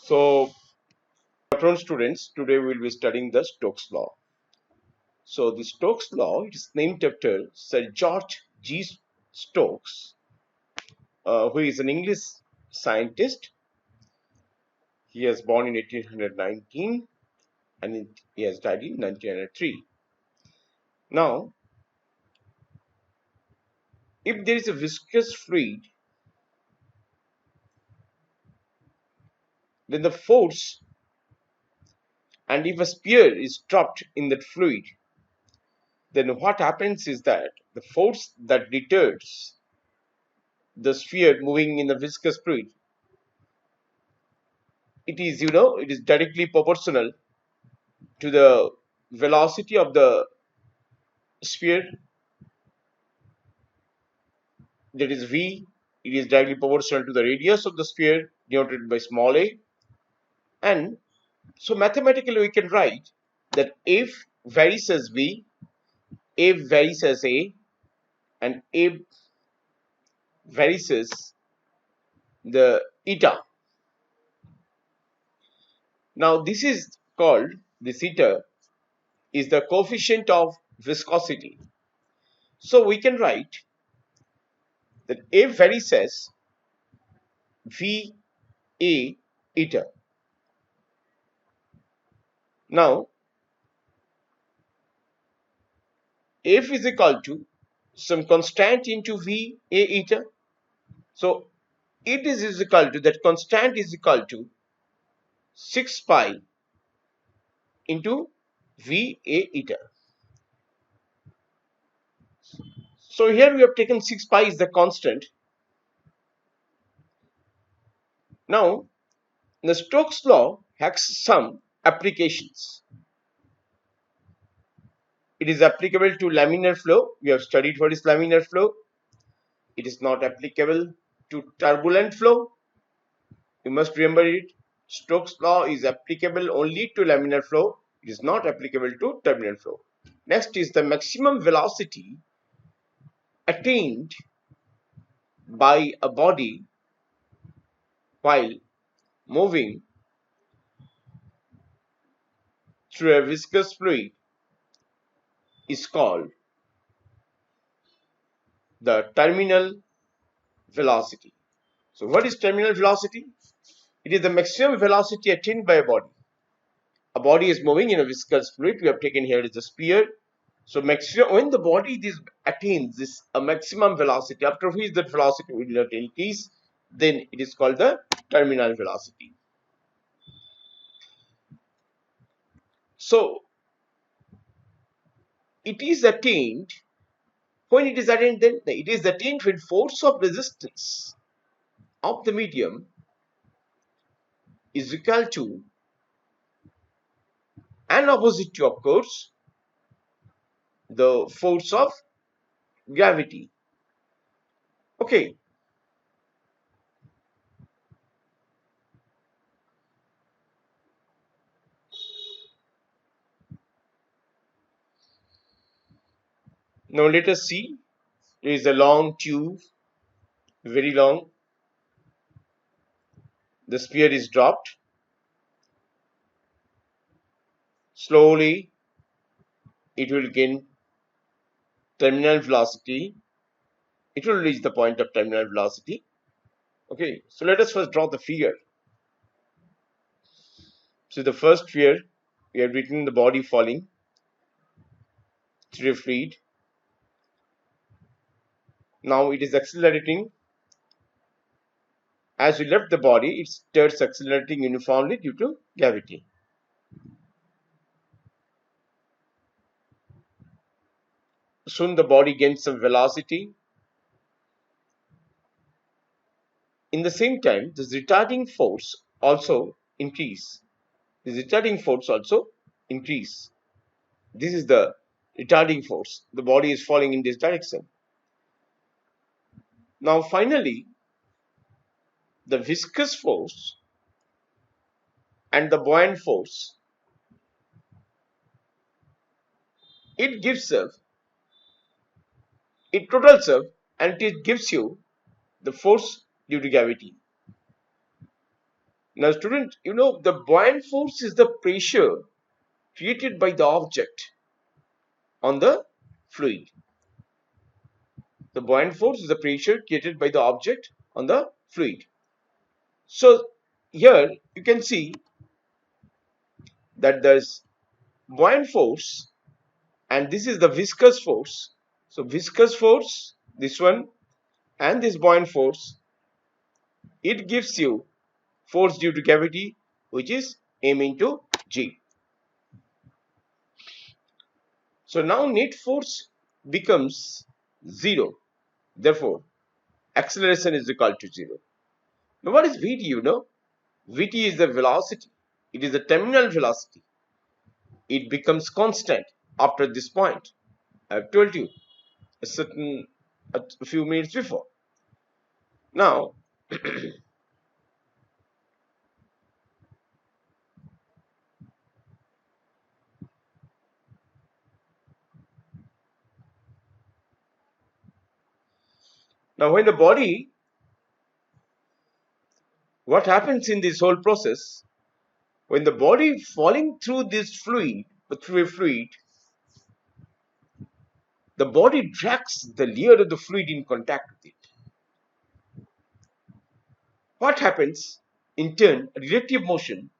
So, afternoon students, today we will be studying the Stokes Law. So, the Stokes Law it is named after Sir George G. Stokes, who is an English scientist. He was born in 1819 and he has died in 1903. Now, if there is a viscous fluid, then the force, and if a sphere is dropped in that fluid, then what happens is that the force that deters the sphere moving in the viscous fluid, it is directly proportional to the velocity of the sphere, that is v. It is directly proportional to the radius of the sphere denoted by small a, and so mathematically we can write that if varies as v, a varies as a, and a varies as the eta. Now this is called, this eta is the coefficient of viscosity. So we can write that a varies as v a eta. Now f is equal to some constant into v a eta. So it is equal to, that constant is equal to 6 pi into v a eta. So here we have taken 6 pi is the constant. Now the Stokes law has some applications. It is applicable to laminar flow. We have studied what is laminar flow. It is not applicable to turbulent flow. You must remember it. Stokes law is applicable only to laminar flow. It is not applicable to turbulent flow. Next is the maximum velocity attained by a body while moving through a viscous fluid is called the terminal velocity. So what is terminal velocity? It is the maximum velocity attained by a body. A body is moving in a viscous fluid. We have taken here is a sphere. So maximum, when the body attains this a maximum velocity, after which that velocity will not increase, then it is called the terminal velocity. So it is attained, when it is attained, then it is attained when force of resistance of the medium is equal to and opposite to, of course, the force of gravity. Okay. Now let us see. There is a long tube, very long. The sphere is dropped. Slowly it will gain terminal velocity. It will reach the point of terminal velocity. Okay, so let us first draw the figure. So the first figure, we have written the body falling through a fluid. Now it is accelerating. As we left the body, it starts accelerating uniformly due to gravity. Soon the body gains some velocity. In the same time, the retarding force also increase. The retarding force also increase. This is the retarding force. The body is falling in this direction. Now finally, the viscous force and the buoyant force, it totals up and it gives you the force due to gravity. Now student, you know the buoyant force is the pressure created by the object on the fluid. The buoyant force is the pressure created by the object on the fluid. So here you can see that there's buoyant force and this is the viscous force. So viscous force, this one, and this buoyant force, it gives you force due to gravity, which is m into g. So now net force becomes 0. Therefore, acceleration is equal to 0. Now what is Vt, you know? Vt is the velocity. It is the terminal velocity. It becomes constant after this point. I have told you a few minutes before. Now, when the body, what happens in this whole process, when the body falling through this fluid, through a fluid, the body drags the layer of the fluid in contact with it. What happens? In turn, relative motion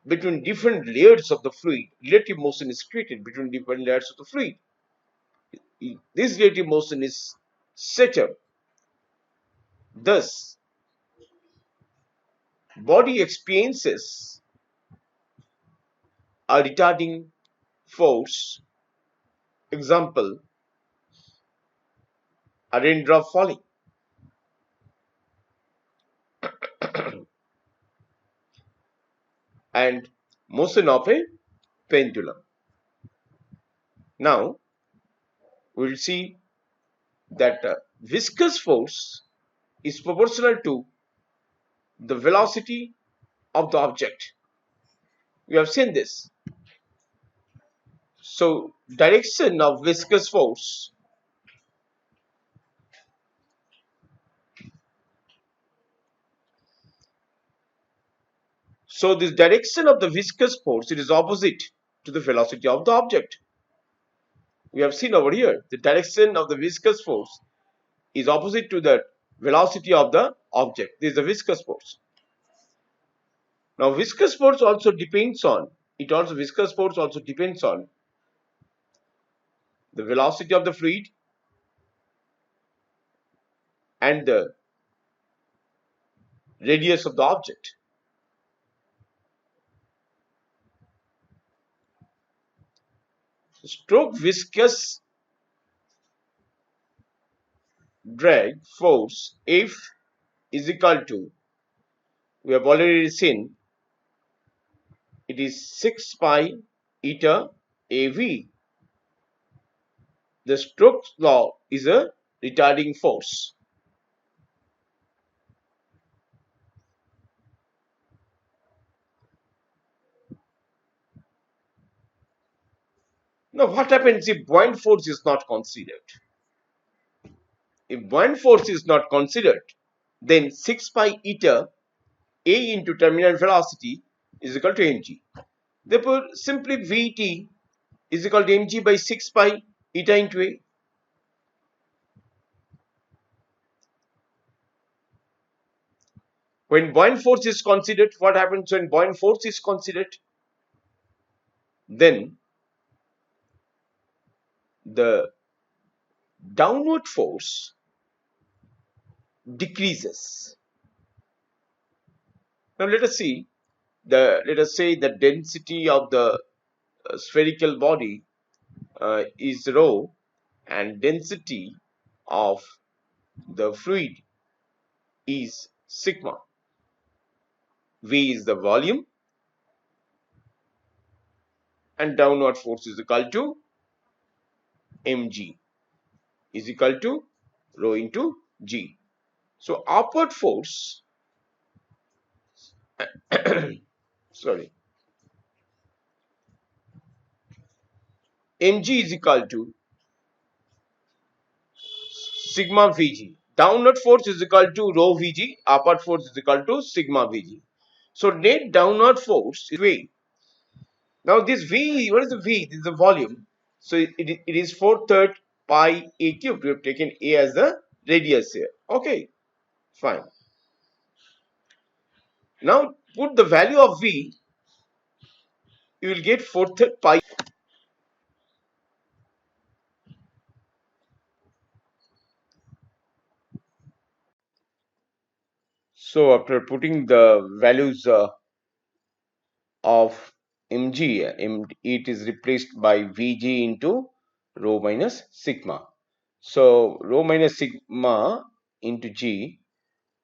between different layers of the fluid, relative motion is created between different layers of the fluid. This relative motion is set up. Thus, body experiences a retarding force. Example, a raindrop falling. And motion of a pendulum. Now, we will see that viscous force is proportional to the velocity of the object. We have seen this. So, direction of viscous force this direction of the viscous force, it is opposite to the velocity of the object. We have seen over here, the direction of the viscous force is opposite to the velocity of the object. This is the viscous force. Now, viscous force also depends on, viscous force also depends on the velocity of the fluid and the radius of the object. Stroke viscous drag force F is equal to, we have already seen, it is 6 pi eta AV. The Stokes law is a retarding force. Now, what happens if buoyant force is not considered? If buoyant force is not considered, then 6 pi eta A into terminal velocity is equal to mg. Therefore, simply Vt is equal to mg by 6 pi eta into A. When buoyant force is considered, what happens when buoyant force is considered? Then the downward force decreases. Now let us see let us say the density of the spherical body is rho and density of the fluid is sigma. V is the volume and downward force is equal to mg is equal to rho into g. So upward force sorry, mg is equal to sigma vg. Downward force is equal to rho vg, upward force is equal to sigma vg. So net downward force is V. Now this V, what is the V? This is the volume. So it is 4/3 pi a cubed. We have taken a as the radius here. Okay, fine. Now put the value of V, you will get 4/3 pi. So after putting the values of mg, it is replaced by Vg into rho minus sigma. So rho minus sigma into G,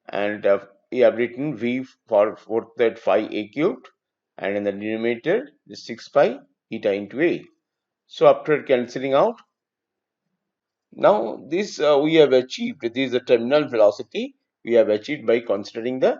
and we have written V for 4/3 phi a cubed, and in the denominator is 6 pi eta into A. So after cancelling out, now this we have achieved. This is the terminal velocity we have achieved by considering the